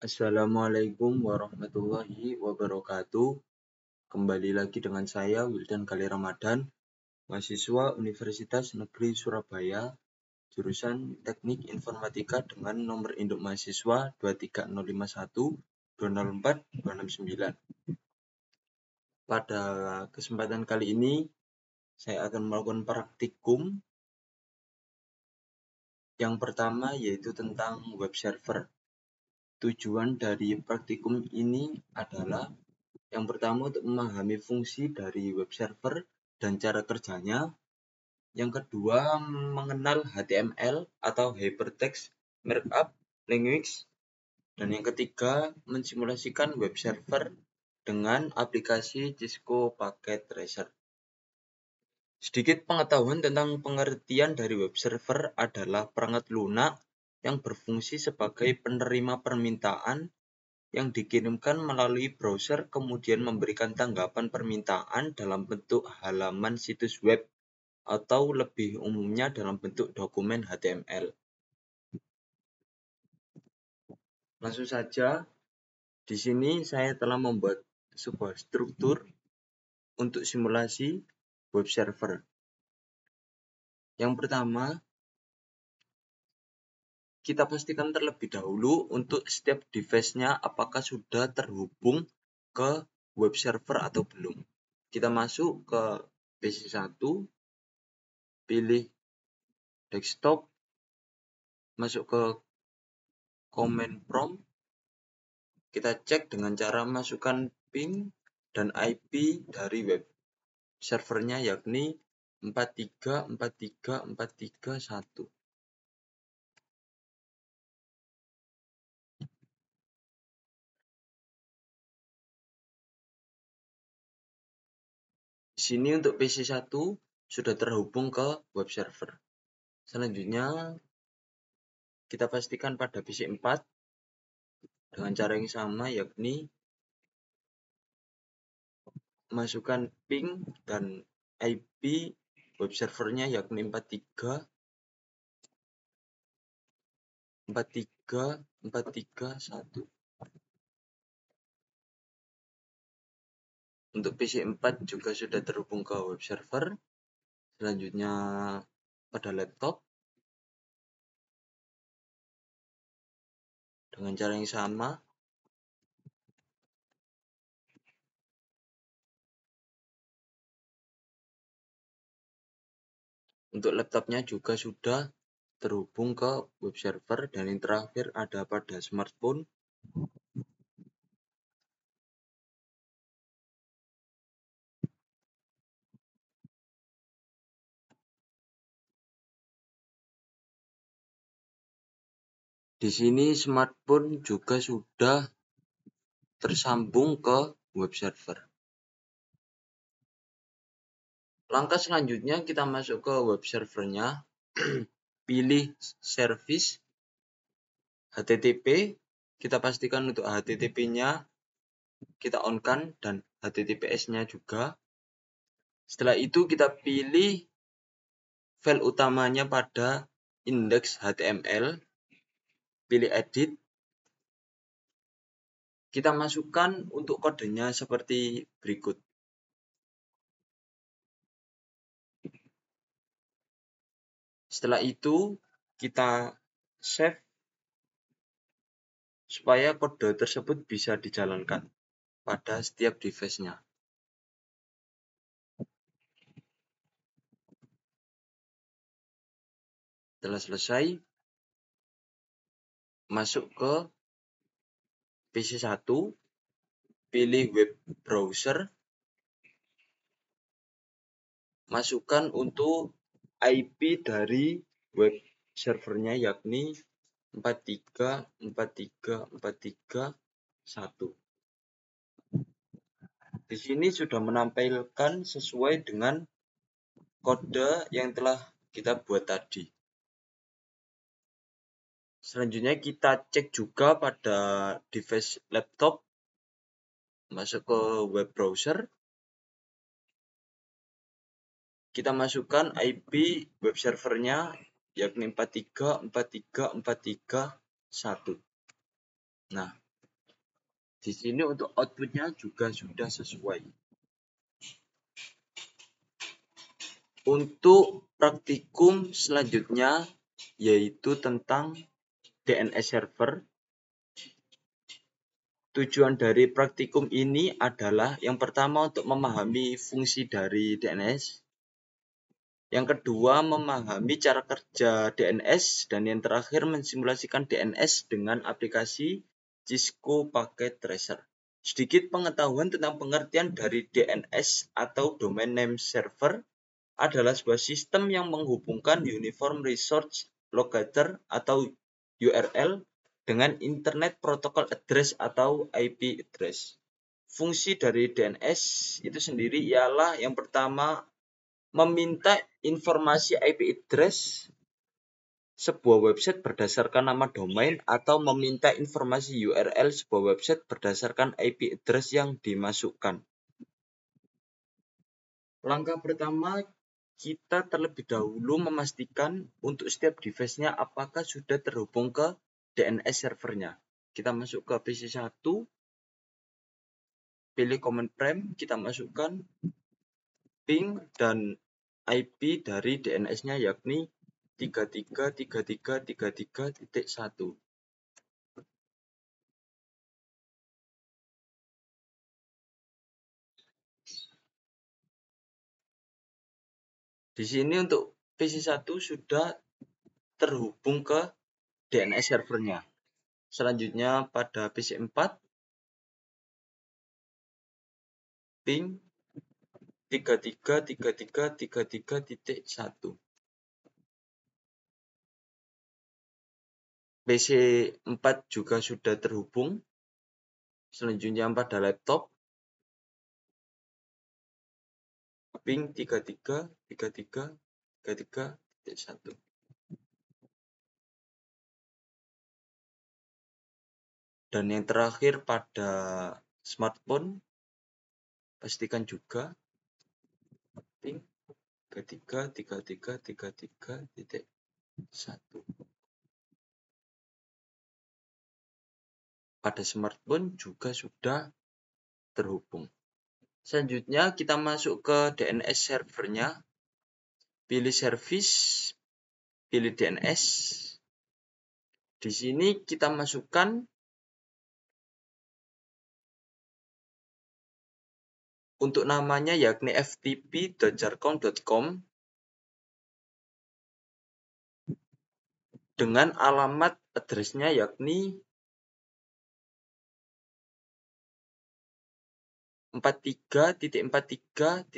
Assalamualaikum warahmatullahi wabarakatuh. Kembali lagi dengan saya Wildan Gali Ramadan, mahasiswa Universitas Negeri Surabaya, jurusan Teknik Informatika dengan nomor induk mahasiswa 23051204269. Pada kesempatan kali ini saya akan melakukan praktikum. Yang pertama yaitu tentang web server. Tujuan dari praktikum ini adalah yang pertama untuk memahami fungsi dari web server dan cara kerjanya. Yang kedua, mengenal HTML atau Hypertext Markup Language. Dan yang ketiga, mensimulasikan web server dengan aplikasi Cisco Packet Tracer. Sedikit pengetahuan tentang pengertian dari web server adalah perangkat lunak yang berfungsi sebagai penerima permintaan yang dikirimkan melalui browser kemudian memberikan tanggapan permintaan dalam bentuk halaman situs web atau lebih umumnya dalam bentuk dokumen HTML. Langsung saja, di sini saya telah membuat sebuah struktur untuk simulasi web server. Yang pertama, kita pastikan terlebih dahulu untuk setiap device-nya apakah sudah terhubung ke web server atau belum. Kita masuk ke PC1, pilih desktop, masuk ke command prompt, kita cek dengan cara masukkan ping dan IP dari web servernya yakni 4343431. Di sini untuk PC1 sudah terhubung ke web server. Selanjutnya kita pastikan pada PC4 dengan cara yang sama yakni masukkan ping dan IP web servernya yakni 4343431. Untuk PC4 juga sudah terhubung ke web server. Selanjutnya pada laptop dengan cara yang sama. Untuk laptopnya juga sudah terhubung ke web server, dan yang terakhir ada pada smartphone. Di sini smartphone juga sudah tersambung ke web server. Langkah selanjutnya kita masuk ke web servernya, pilih service HTTP, kita pastikan untuk HTTP-nya kita on-kan dan HTTPS-nya juga. Setelah itu kita pilih file utamanya pada index HTML, pilih edit. Kita masukkan untuk kodenya seperti berikut. Setelah itu kita save supaya kode tersebut bisa dijalankan pada setiap device-nya. Setelah selesai, masuk ke PC1, pilih web browser, masukkan untuk IP dari web servernya yakni 4343431. Di sini sudah menampilkan sesuai dengan kode yang telah kita buat tadi. Selanjutnya kita cek juga pada device laptop, masuk ke web browser, kita masukkan IP web servernya yakni 4343431. Nah, Di sini untuk outputnya juga sudah sesuai. Untuk praktikum selanjutnya yaitu tentang DNS server. Tujuan dari praktikum ini adalah yang pertama untuk memahami fungsi dari DNS. Yang kedua memahami cara kerja DNS. Dan yang terakhir mensimulasikan DNS dengan aplikasi Cisco Packet Tracer. Sedikit pengetahuan tentang pengertian dari DNS atau Domain Name Server adalah sebuah sistem yang menghubungkan Uniform Resource Locator atau URL dengan Internet Protocol Address atau IP address. Fungsi dari DNS itu sendiri ialah yang pertama meminta informasi IP address sebuah website berdasarkan nama domain atau meminta informasi URL sebuah website berdasarkan IP address yang dimasukkan. Langkah pertama, kita terlebih dahulu memastikan untuk setiap device-nya apakah sudah terhubung ke DNS servernya. Kita masuk ke PC1, pilih command prompt, kita masukkan ping dan IP dari DNS-nya yakni 333333.1. Di sini untuk PC1 sudah terhubung ke DNS servernya. Selanjutnya pada PC4 ping 333333.1. PC4 juga sudah terhubung. Selanjutnya pada laptop ping 333333.1. Dan yang terakhir pada smartphone pastikan juga ping 333333.1. Pada smartphone juga sudah terhubung. Selanjutnya kita masuk ke DNS servernya. Pilih service, pilih DNS. Di sini kita masukkan untuk namanya yakni ftp.jargon.com dengan alamat address-nya yakni 43.43.43.2.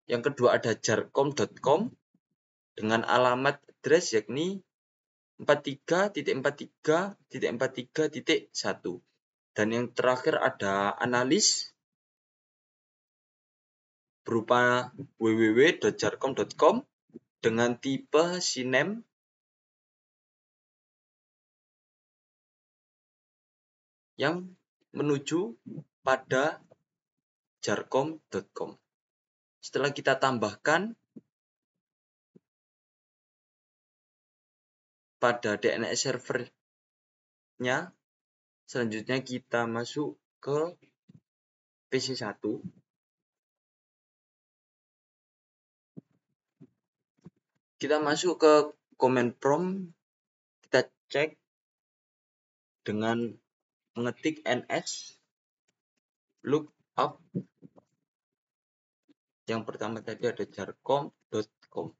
Yang kedua ada jargon.com dengan alamat address yakni 43.43.43.1. Dan yang terakhir ada analis berupa www.jargon.com dengan tipe CNAME yang menuju pada jargon.com. Setelah kita tambahkan pada DNS servernya, selanjutnya kita masuk ke PC1. Kita masuk ke command prompt, kita cek dengan mengetik ns lookup. Yang pertama tadi ada jargon.com.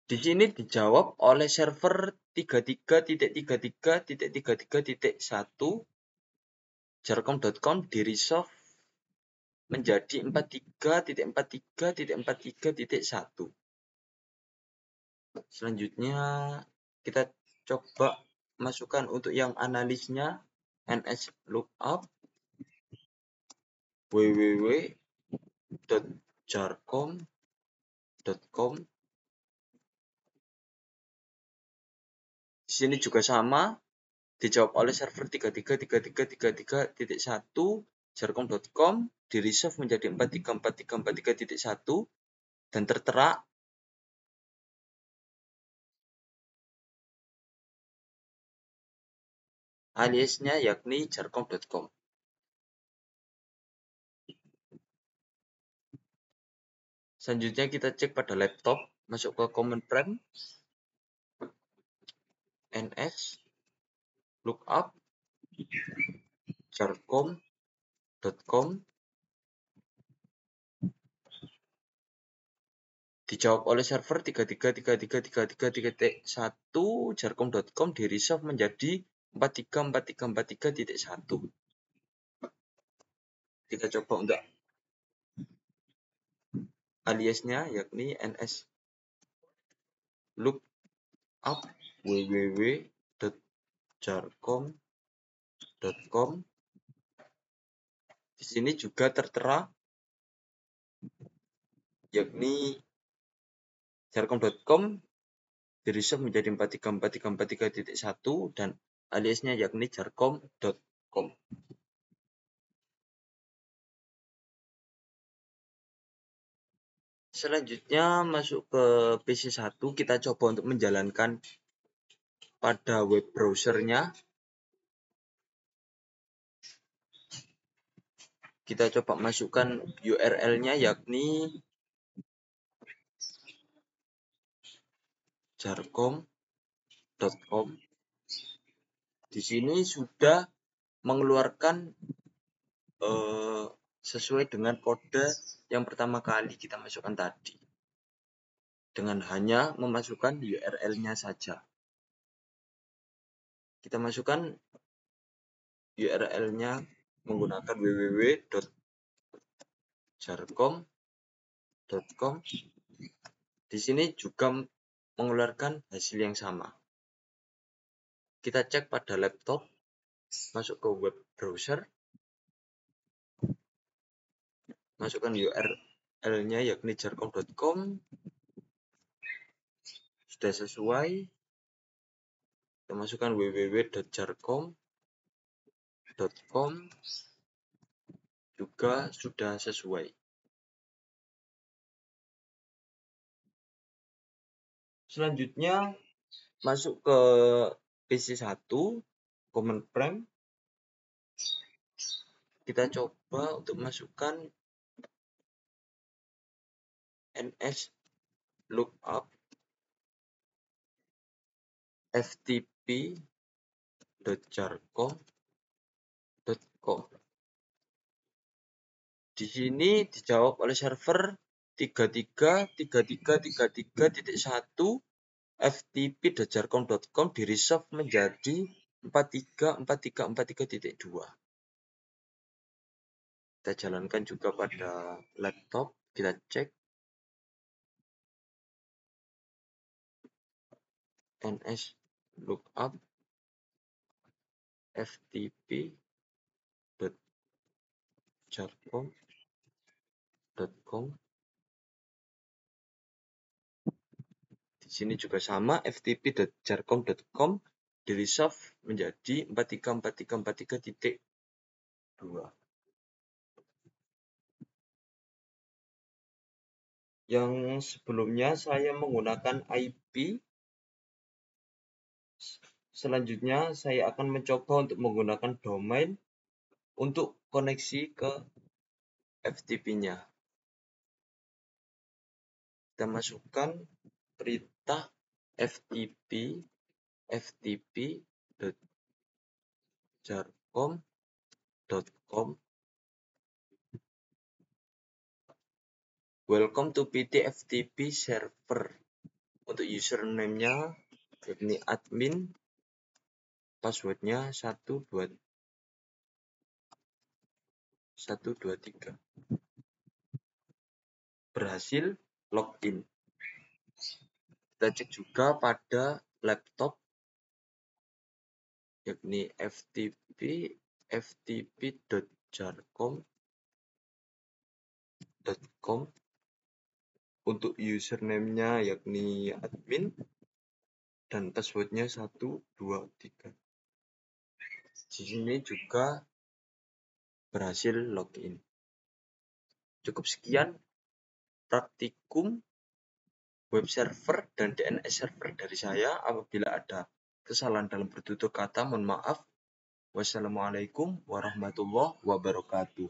Di sini dijawab oleh server 33.33.33.1 jargon.com di resolve menjadi 43.43.43.1. Selanjutnya kita coba masukkan untuk yang analisnya ns lookup www.jargon.com. Di sini juga sama, dijawab oleh server 33.33.33.1 jargon.com di resolve menjadi 43.43.43.1 dan tertera aliasnya yakni jarkom.com. Selanjutnya kita cek pada laptop, masuk ke command prompt, ns lookup jarkom.com, dijawab oleh server 333333.1 jarkom.com di resolve menjadi 434343.1. Kita coba untuk aliasnya yakni ns lookup www.jarkom.com. Di sini juga tertera yakni jarkom.com di resolve menjadi 434343.1 dan aliasnya yakni jarkom.com. Selanjutnya masuk ke PC1, kita coba untuk menjalankan pada web browsernya. Kita coba masukkan URL-nya yakni jarkom.com. Di sini sudah mengeluarkan sesuai dengan kode yang pertama kali kita masukkan tadi, dengan hanya memasukkan URL-nya saja. Kita masukkan URL-nya menggunakan www.jarkom.com. Di sini juga mengeluarkan hasil yang sama. Kita cek pada laptop, masuk ke web browser, masukkan URL-nya yakni jarkom.com. Sudah sesuai. Kita masukkan www.jarkom.com, juga sudah sesuai. Selanjutnya masuk ke PC1, command prompt. Kita coba untuk masukkan ns lookup ftp.jarkom.com. Di sini dijawab oleh server 333333.1 ftp.jarkom.com di resolve menjadi 434343.2. Kita jalankan juga pada laptop, kita cek ns lookup ftp.jarkom.com. Di sini juga sama, ftp.jarkom.com di resolve menjadi 434343.2. Yang sebelumnya saya menggunakan IP. Selanjutnya saya akan mencoba untuk menggunakan domain untuk koneksi ke FTP-nya. Kita masukkan perintah ftp.jarkom.com. Welcome to PT FTP server. Untuk username-nya yakni admin, password-nya 123. Berhasil login. Kita cek juga pada laptop yakni ftp.jarkom.com. Untuk username-nya yakni admin dan password-nya 123. Di sini juga berhasil login. Cukup sekian praktikum web server dan DNS server dari saya. Apabila ada kesalahan dalam bertutur kata, mohon maaf. Wassalamualaikum warahmatullahi wabarakatuh.